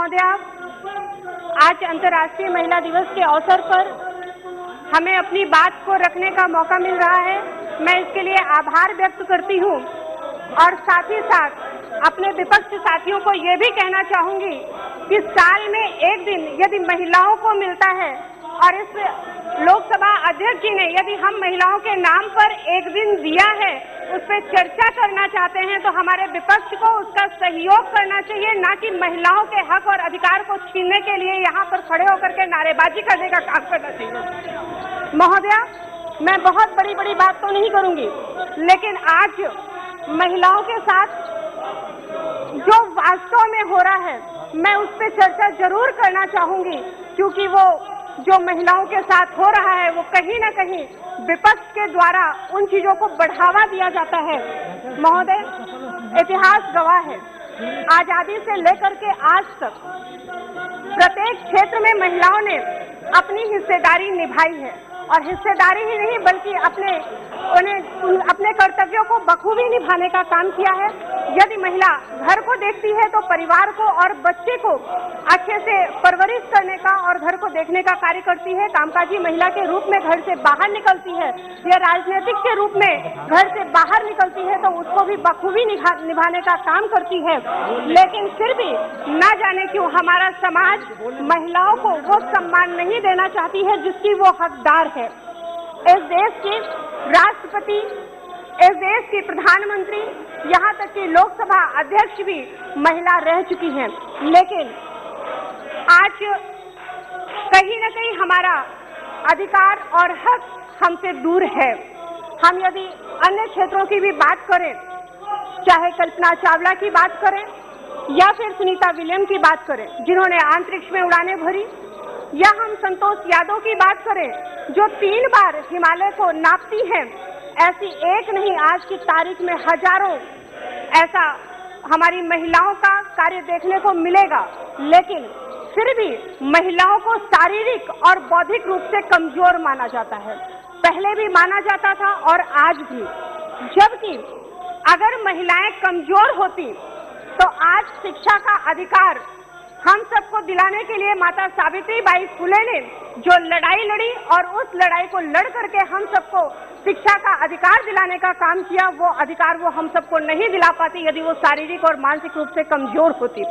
महोदया, आज अंतर्राष्ट्रीय महिला दिवस के अवसर पर हमें अपनी बात को रखने का मौका मिल रहा है। मैं इसके लिए आभार व्यक्त करती हूँ और साथ ही साथ अपने विपक्ष साथियों को ये भी कहना चाहूंगी कि साल में एक दिन यदि महिलाओं को मिलता है और इस लोकसभा अध्यक्ष जी ने यदि हम महिलाओं के नाम पर एक दिन दिया है, उस पर चर्चा करना चाहते हैं तो हमारे विपक्ष को उसका सहयोग करना चाहिए, ना कि महिलाओं के हक और अधिकार को छीनने के लिए यहाँ पर खड़े होकर के नारेबाजी करने का काम करना चाहिए। महोदया, मैं बहुत बड़ी बात तो नहीं करूंगी, लेकिन आज महिलाओं के साथ जो वास्तव में हो रहा है मैं उस पर चर्चा जरूर करना चाहूंगी, क्योंकि वो जो महिलाओं के साथ हो रहा है वो कहीं न कहीं विपक्ष के द्वारा उन चीजों को बढ़ावा दिया जाता है। महोदय, इतिहास गवाह है, आजादी से लेकर के आज तक प्रत्येक क्षेत्र में महिलाओं ने अपनी हिस्सेदारी निभाई है और हिस्सेदारी ही नहीं बल्कि अपने कर्तव्यों को बखूबी निभाने का काम किया है। यदि महिला घर को देखती है तो परिवार को और बच्चे को अच्छे से परवरिश करने का और घर को देखने का कार्य करती है। कामकाजी महिला के रूप में घर से बाहर निकलती है या राजनीतिक के रूप में घर से बाहर निकलती है तो उसको भी बखूबी निभाने का काम करती है। लेकिन फिर भी न जाने क्यों हमारा समाज महिलाओं को वो सम्मान नहीं देना चाहती है जिसकी वो हकदार है। इस देश के राष्ट्रपति, इस देश की प्रधानमंत्री, यहाँ तक कि लोकसभा अध्यक्ष भी महिला रह चुकी हैं, लेकिन आज कहीं न कहीं हमारा अधिकार और हक हमसे दूर है। हम यदि अन्य क्षेत्रों की भी बात करें, चाहे कल्पना चावला की बात करें या फिर सुनीता विलियम की बात करें जिन्होंने अंतरिक्ष में उड़ानें भरी, या हम संतोष यादव की बात करें जो 3 बार हिमालय को नापती हैं, ऐसी एक नहीं आज की तारीख में हजारों ऐसा हमारी महिलाओं का कार्य देखने को मिलेगा। लेकिन फिर भी महिलाओं को शारीरिक और बौद्धिक रूप से कमजोर माना जाता है, पहले भी माना जाता था और आज भी। जबकि अगर महिलाएं कमजोर होती तो आज शिक्षा का अधिकार हम सबको दिलाने के लिए माता सावित्रीबाई फुले ने जो लड़ाई लड़ी और उस लड़ाई को लड़ करके हम सबको शिक्षा का अधिकार दिलाने का काम किया, वो अधिकार वो हम सबको नहीं दिला पाती यदि वो शारीरिक और मानसिक रूप से कमजोर होती।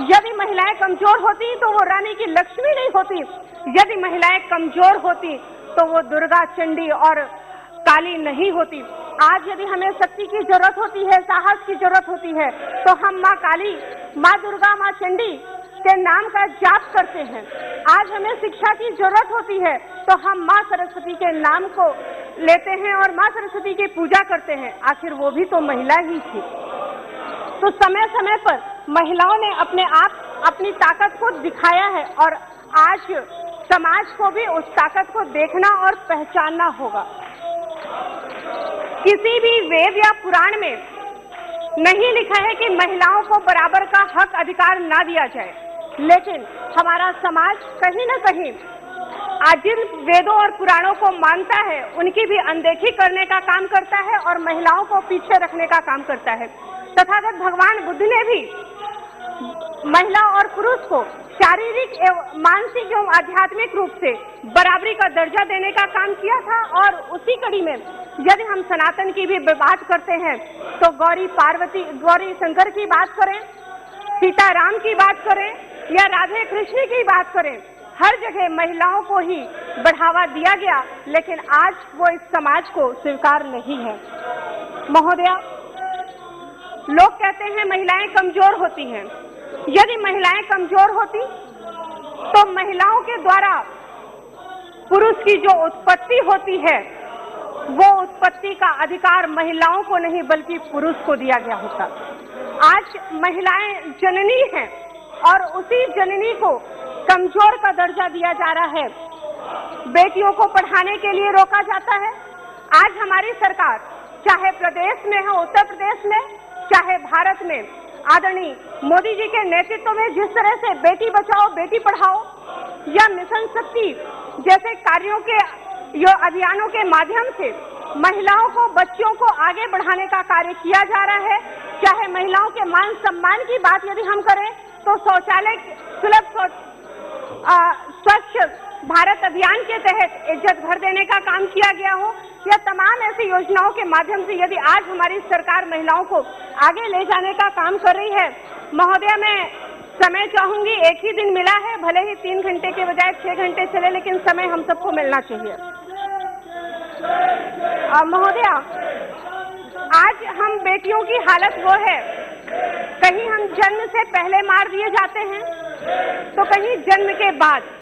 यदि महिलाएं कमजोर होती तो वो रानी की लक्ष्मी नहीं होती। यदि महिलाएं कमजोर होती तो वो दुर्गा, चंडी और काली नहीं होती। आज यदि हमें शक्ति की जरूरत होती है, साहस की जरूरत होती है, तो हम माँ काली, माँ दुर्गा, माँ चंडी के नाम का जाप करते हैं। आज हमें शिक्षा की जरूरत होती है तो हम माँ सरस्वती के नाम को लेते हैं और माँ सरस्वती की पूजा करते हैं। आखिर वो भी तो महिला ही थी। तो समय समय पर महिलाओं ने अपने आप अपनी ताकत को दिखाया है और आज समाज को भी उस ताकत को देखना और पहचानना होगा। किसी भी वेद या पुराण में नहीं लिखा है कि महिलाओं को बराबर का हक अधिकार ना दिया जाए, लेकिन हमारा समाज कहीं न कहीं आज जिन वेदों और पुराणों को मानता है उनकी भी अनदेखी करने का काम करता है और महिलाओं को पीछे रखने का काम करता है। तथागत भगवान बुद्ध ने भी महिला और पुरुष को शारीरिक एवं मानसिक एवं आध्यात्मिक रूप से बराबरी का दर्जा देने का काम किया था। और उसी कड़ी में यदि हम सनातन की भी बात करते हैं तो गौरी शंकर की बात करें, सीताराम की बात करें या राधे कृष्ण की बात करें, हर जगह महिलाओं को ही बढ़ावा दिया गया, लेकिन आज वो इस समाज को स्वीकार नहीं है। महोदया, लोग कहते हैं महिलाएं कमजोर होती हैं। यदि महिलाएं कमजोर होती तो महिलाओं के द्वारा पुरुष की जो उत्पत्ति होती है वो उत्पत्ति का अधिकार महिलाओं को नहीं बल्कि पुरुष को दिया गया होता। आज महिलाएं जननी हैं और उसी जननी को कमजोर का दर्जा दिया जा रहा है। बेटियों को पढ़ाने के लिए रोका जाता है। आज हमारी सरकार चाहे प्रदेश में हो, उत्तर प्रदेश में, चाहे भारत में, आदरणीय मोदी जी के नेतृत्व में जिस तरह से बेटी बचाओ बेटी पढ़ाओ या मिशन शक्ति जैसे कार्यों के अभियानों के माध्यम से महिलाओं को, बच्चियों को आगे बढ़ाने का कार्य किया जा रहा है। चाहे महिलाओं के मान सम्मान की बात यदि हम करें तो शौचालय सुलभ स्वच्छ भारत अभियान के तहत इज्जत घर देने का काम किया गया हो, या तमाम ऐसी योजनाओं के माध्यम से यदि आज हमारी सरकार महिलाओं को आगे ले जाने का काम कर रही है। महोदया, मैं समय चाहूंगी, एक ही दिन मिला है, भले ही 3 घंटे के बजाय 6 घंटे चले, लेकिन समय हम सबको मिलना चाहिए। महोदया, आज हम बेटियों की हालत वो है, कहीं हम जन्म से पहले मार दिए जाते हैं तो कहीं जन्म के बाद।